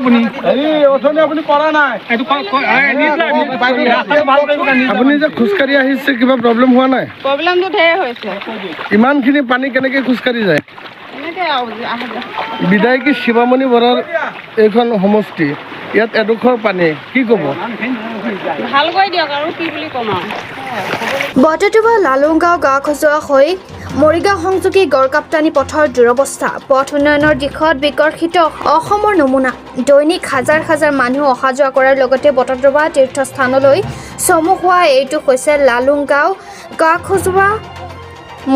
আপুনি আপুনি কৰা নাই আপুনি যে খোজকাঢ়ি আহিছে কিবা প্ৰব্লেম হোৱা নাই প্ৰব্লেমটো ঢেৰ হৈছে ইমানখিনি পানী কেনেকৈ খোজকাঢ়ি যায় এনেকৈ বিধায়িকা শিৱামণি বৰাৰ এইখন সমষ্টি ইয়াত এডোখৰ পানী কি ক'ব ভাল কৰি দিয়ক আৰু কি বুলি ক'ম আৰু বটদ্ৰৱা লালুংগাঁও গাঁও খজুৱা হৈ মৰিগাঁও সংযোগী গড়কাপ্তানি পথৰ দুৰৱস্থা পথ উন্নয়নৰ দিশত বিকশিত অসমৰ নমুনা দৈনিক হাজাৰ হাজাৰ মানুহ অহা যোৱা কৰাৰ লগতে বটদ্ৰৱা তীৰ্থস্থানলৈ চমু হোৱা এইটো হৈছে লালুংগাঁও গাঁও খজুৱা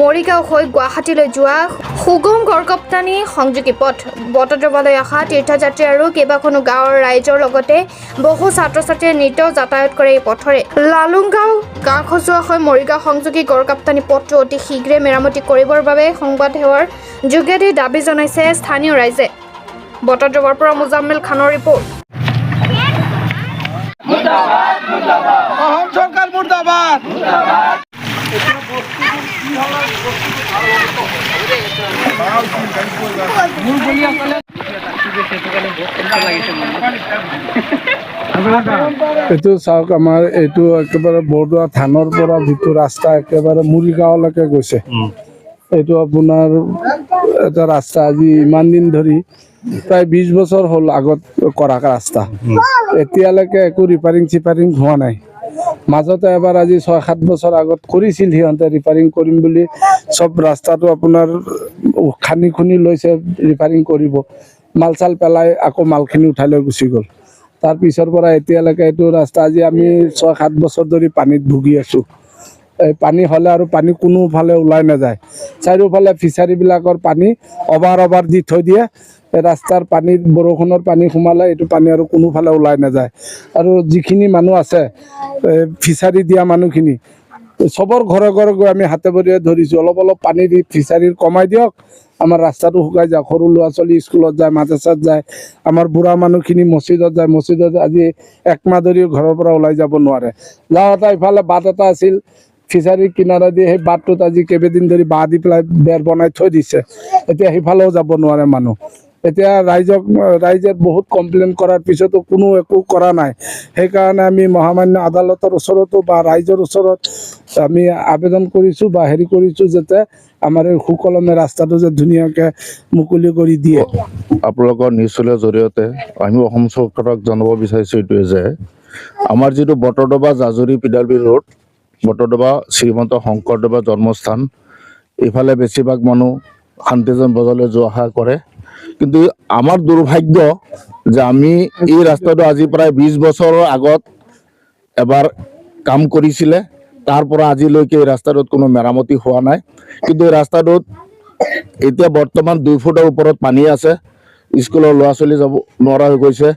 মৰিগাঁও হৈ গুৱাহাটীলৈ যোৱা সুগম গড়কাপ্তানি সংযোগী পথ বটদ্ৰৱালৈ অহা তীৰ্থযাত্ৰী আৰু কেইবাখনো গাঁৱৰ ৰাইজৰ লগতে বহু ছাত্ৰ ছাত্ৰীয়ে নিতৌ যাতায়াত কৰে এই পথৰে লালুংগাঁও গাঁও খজুৱা হৈ মৰিগাঁও সংযোগী গড়কাপ্তানি পথটো অতি শীঘ্ৰে মেৰামতি কৰিবৰ বাবে সংবাদ সেৱাৰ যোগেদি দাবী জনাইছে স্থানীয় ৰাইজে বটদ্ৰৱাৰ পৰা মুজাম্মিল খানৰ ৰিপৰ্ট অসম চৰকাৰ মুৰ্দাবাদ এইটো চাওক আমাৰ এইটো একেবাৰে বৰদোৱা থানৰ পৰা যিটো ৰাস্তা একেবাৰে মুৰিগাঁৱলৈকে গৈছে এইটো আপোনাৰ এটা ৰাস্তা আজি ইমান দিন ধৰি প্ৰায় 20 বছৰ হ'ল আগত কৰা ৰাস্তা এতিয়ালৈকে একো ৰিপেয়াৰিং চিপাৰিং হোৱা নাই মাজতে এবাৰ আজি 6-7 বছৰ আগত কৰিছিল সিহঁতে ৰিপেয়াৰিং কৰিম বুলি সব ৰাস্তাটো আপোনাৰ খানি খুনি লৈছে ৰিপেয়াৰিং কৰিব মাল চাল পেলাই আকৌ মালখিনি উঠাই লৈ গুচি গ'ল তাৰ পিছৰ পৰা এতিয়ালৈকে এইটো ৰাস্তা আজি আমি 6-7 বছৰ ধৰি পানীত ভুগি আছোঁ এই পানী হ'লে আৰু পানী কোনোফালে ওলাই নাযায় চাৰিওফালে ফিচাৰীবিলাকৰ পানী অভাৰ দি থৈ দিয়ে ৰাস্তাৰ পানীত বৰষুণৰ পানী সোমালে এইটো পানী আৰু কোনোফালে ওলাই নাযায় আৰু যিখিনি মানুহ আছে ফিচাৰী দিয়া মানুহখিনি সবৰ ঘৰে ঘৰে গৈ আমি হাতে ভৰিয়ে ধৰিছোঁ অলপ পানী দি ফিচাৰীৰ কমাই দিয়ক আমাৰ ৰাস্তাটো শুকাই যাওক সৰু ল'ৰা ছোৱালী স্কুলত যায় মাদ্ৰাসাত যায় আমাৰ বুঢ়া মানুহখিনি মছজিদত যায় মছজিদত আজি একমাহ ধৰি ঘৰৰ পৰা ওলাই যাব নোৱাৰে যাওঁতে ইফালে বাট এটা আছিল ফিচাৰীৰ কিনাৰে দি সেই বাটটোত আজি কেইবাদিন ধৰি বাঁহ দি পেলাই বেৰ বনাই থৈ দিছে এতিয়া সিফালেও যাব নোৱাৰে মানুহ এতিয়া ৰাইজে বহুত কমপ্লেইন কৰাৰ পিছতো কোনো একো কৰা নাই সেইকাৰণে আমি মহামান্য আদালতৰ ওচৰতো বা ৰাইজৰ ওচৰত আমি আবেদন কৰিছোঁ বা হেৰি কৰিছোঁ যাতে আমাৰ এই সুকলমে ৰাস্তাটো যে ধুনীয়াকৈ মুকলি কৰি দিয়ে আপোনালোকৰ নিউজৰ জৰিয়তে আমি অসম চৰকাৰক জনাব বিচাৰিছোঁ এইটোৱে যে আমাৰ যিটো বটদ্ৰৱা জাজুৰী পিডালবি ৰোড বটদ্ৰৱা শ্ৰীমন্ত শংকৰদেৱৰ জন্মস্থান এইফালে বেছিভাগ মানুহ শান্তিজন বজাৰলৈ যোৱা অহা কৰে কিন্তু আমাৰ দুৰ্ভাগ্য যে আমি এই ৰাস্তাটো আজি প্ৰায় 20 বছৰৰ আগত এবাৰ কাম কৰিছিলে তাৰ পৰা আজিলৈকে এই ৰাস্তাটোত কোনো মেৰামতি হোৱা নাই কিন্তু এই ৰাস্তাটোত এতিয়া বৰ্তমান 2 ফুটৰ ওপৰত পানী আছে স্কুলৰ ল'ৰা ছোৱালী যাব নোৱাৰা হৈ গৈছে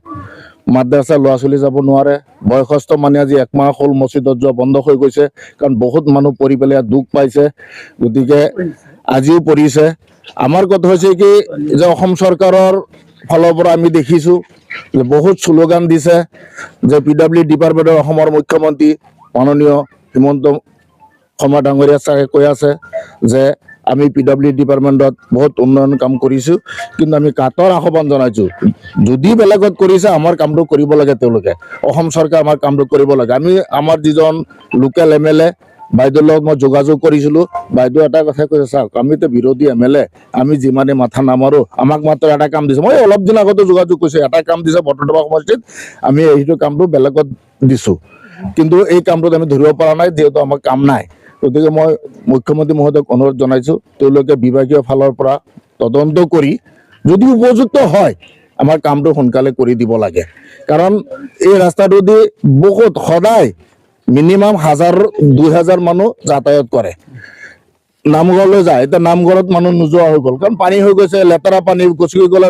মাদ্ৰাছাৰ ল'ৰা ছোৱালী যাব নোৱাৰে বয়সস্থ মানুহ আজি একমাহ হ'ল মছজিদত যোৱা বন্ধ হৈ গৈছে কাৰণ বহুত মানুহ পৰি পেলাই দুখ পাইছে গতিকে আজিও পৰিছে আমাৰ কথা হৈছে কি যে অসম চৰকাৰৰ ফালৰ পৰা আমি দেখিছোঁ যে বহুত স্লোগান দিছে যে পিডব্লিউ ডিপাৰ্টমেণ্টৰ অসমৰ মুখ্যমন্ত্ৰী মাননীয় হিমন্ত শৰ্মা ডাঙৰীয়া ছাৰে কৈ আছে যে আমি পিডব্লিউ ডিপাৰ্টমেণ্টত বহুত উন্নয়ন কাম কৰিছোঁ কিন্তু আমি কাটৰ আহ্বান জনাইছোঁ যদি বেলেগত কৰিছে আমাৰ কামটো কৰিব লাগে তেওঁলোকে অসম চৰকাৰ আমাৰ কামটো কৰিব লাগে আমি আমাৰ যিজন লোকেল MLA বাইদেউৰ লগত মই যোগাযোগ কৰিছিলোঁ বাইদেউ এটা কথা কৈছে চাওক আমিতো বিৰোধী MLA আমি যিমানে মাথা নামাৰোঁ আমাক মাত্ৰ এটা কাম দিছে মই অলপ দিন আগতে যোগাযোগ কৰিছোঁ এটা কাম দিছে বটদ্ৰৱা সমষ্টিত আমি সেইটো কামটো বেলেগত দিছোঁ কিন্তু এই কামটোত আমি ধৰিব পৰা নাই যিহেতু আমাৰ কাম নাই গতিকে মই মুখ্যমন্ত্ৰী মহোদয়ক অনুৰোধ জনাইছোঁ তেওঁলোকে বিভাগীয় ফালৰ পৰা তদন্ত কৰি যদি উপযুক্ত হয় আমাৰ কামটো সোনকালে কৰি দিব লাগে কাৰণ এই ৰাস্তাটো দি বহুত সদায় মিনিমাম 1000-2000 মানুহ যাতায়াত কৰে নামঘৰলৈ যায় এতিয়া নামঘৰত মানুহ নোযোৱা হৈ গ'ল কাৰণ পানী হৈ গৈছে লেতেৰা পানী গচকি গ'লে